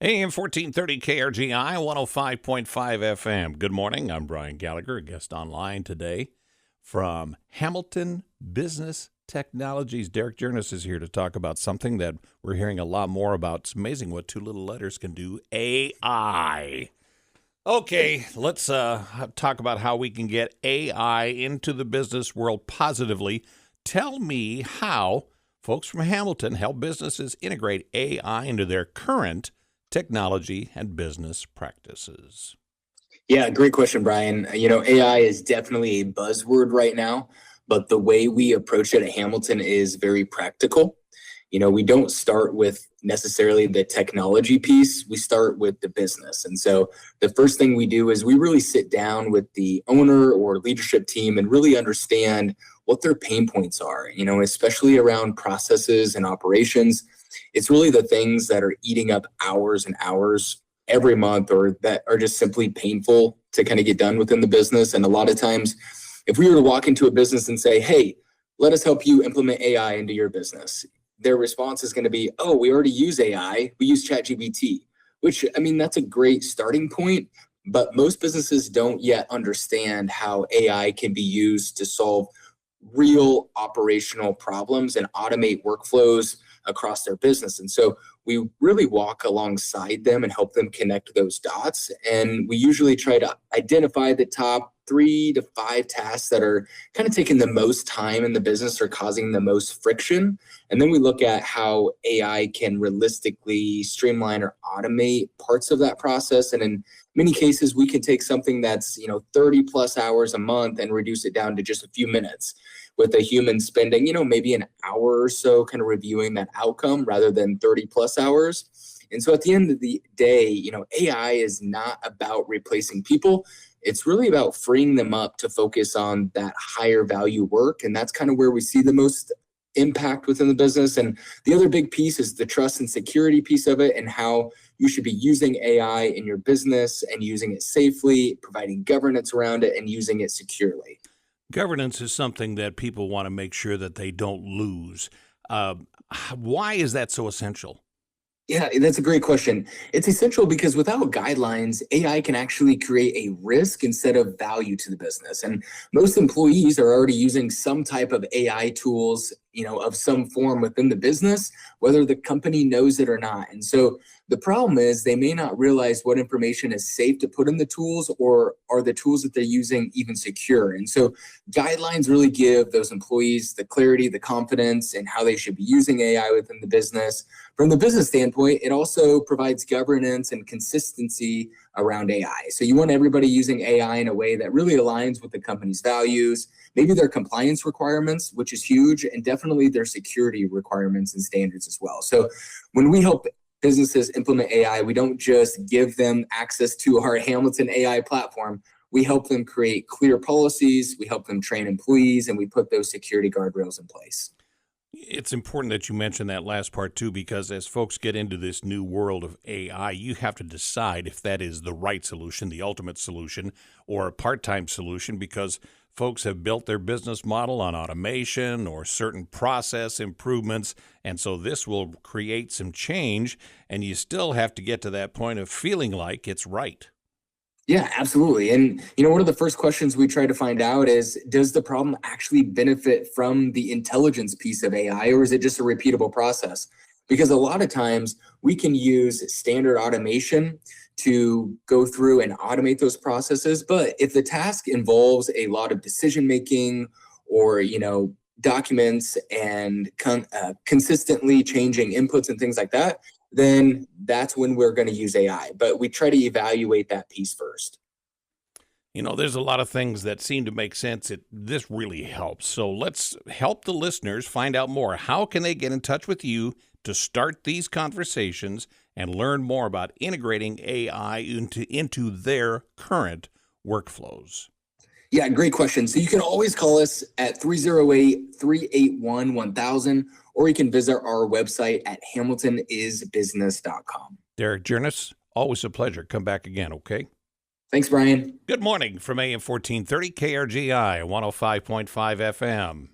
AM 1430 KRGI 105.5 FM. Good morning. I'm Brian Gallagher, a guest online today from Hamilton Business Technologies. Derek Journes is here to talk about something that we're hearing a lot more about. It's amazing what two little letters can do, AI. Okay, let's talk about how we can get AI into the business world positively. Tell me how folks from Hamilton help businesses integrate AI into their current technology and business practices. Yeah, great question, Brian. AI is definitely a buzzword right now, but the way we approach it at Hamilton is very practical. We don't start with necessarily the technology piece. We start with the business. And so the first thing we do is we really sit down with the owner or leadership team and really understand what their pain points are, especially around processes and operations. It's really the things that are eating up hours and hours every month or that are just simply painful to kind of get done within the business. And a lot of times, if we were to walk into a business and say, hey, let us help you implement AI into your business, their response is going to be, oh, we already use AI. We use ChatGPT, which, that's a great starting point. But most businesses don't yet understand how AI can be used to solve real operational problems and automate workflows across their business. And so we really walk alongside them and help them connect those dots. And we usually try to identify the top 3 to 5 tasks that are kind of taking the most time in the business or causing the most friction. And then we look at how AI can realistically streamline or automate parts of that process. And in many cases, we can take something that's 30 plus hours a month and reduce it down to just a few minutes, with a human spending, maybe an hour or so kind of reviewing that outcome rather than 30 plus hours. And so at the end of the day, AI is not about replacing people. It's really about freeing them up to focus on that higher value work. And that's kind of where we see the most impact within the business. And the other big piece is the trust and security piece of it and how you should be using AI in your business and using it safely, providing governance around it and using it securely. Governance is something that people want to make sure that they don't lose. Why is that so essential? Yeah, that's a great question. It's essential because without guidelines, AI can actually create a risk instead of value to the business. And most employees are already using some type of AI tools, of some form within the business, whether the company knows it or not. And so the problem is they may not realize what information is safe to put in the tools, or are the tools that they're using even secure. And so guidelines really give those employees the clarity, the confidence, and how they should be using AI within the business. From the business standpoint, it also provides governance and consistency around AI. So you want everybody using AI in a way that really aligns with the company's values, maybe their compliance requirements, which is huge, and definitely their security requirements and standards as well. So when we help businesses implement AI, we don't just give them access to our Hamilton AI platform. We help them create clear policies, we help them train employees, and we put those security guardrails in place. It's important that you mention that last part, too, because as folks get into this new world of AI, you have to decide if that is the right solution, the ultimate solution, or a part-time solution, because folks have built their business model on automation or certain process improvements, and so this will create some change, and you still have to get to that point of feeling like it's right. Yeah, absolutely. And, one of the first questions we try to find out is, does the problem actually benefit from the intelligence piece of AI, or is it just a repeatable process? Because a lot of times we can use standard automation to go through and automate those processes. But if the task involves a lot of decision making or, documents and consistently changing inputs and things like that, then that's when we're going to use AI. But we try to evaluate that piece first. There's a lot of things that seem to make sense. This really helps. So let's help the listeners find out more. How can they get in touch with you to start these conversations and learn more about integrating AI into their current workflows? Yeah, great question. So you can always call us at 308-381-1000, or you can visit our website at hamiltonisbusiness.com. Derek Journes, always a pleasure. Come back again, okay? Thanks, Brian. Good morning from AM 1430 KRGI 105.5 FM.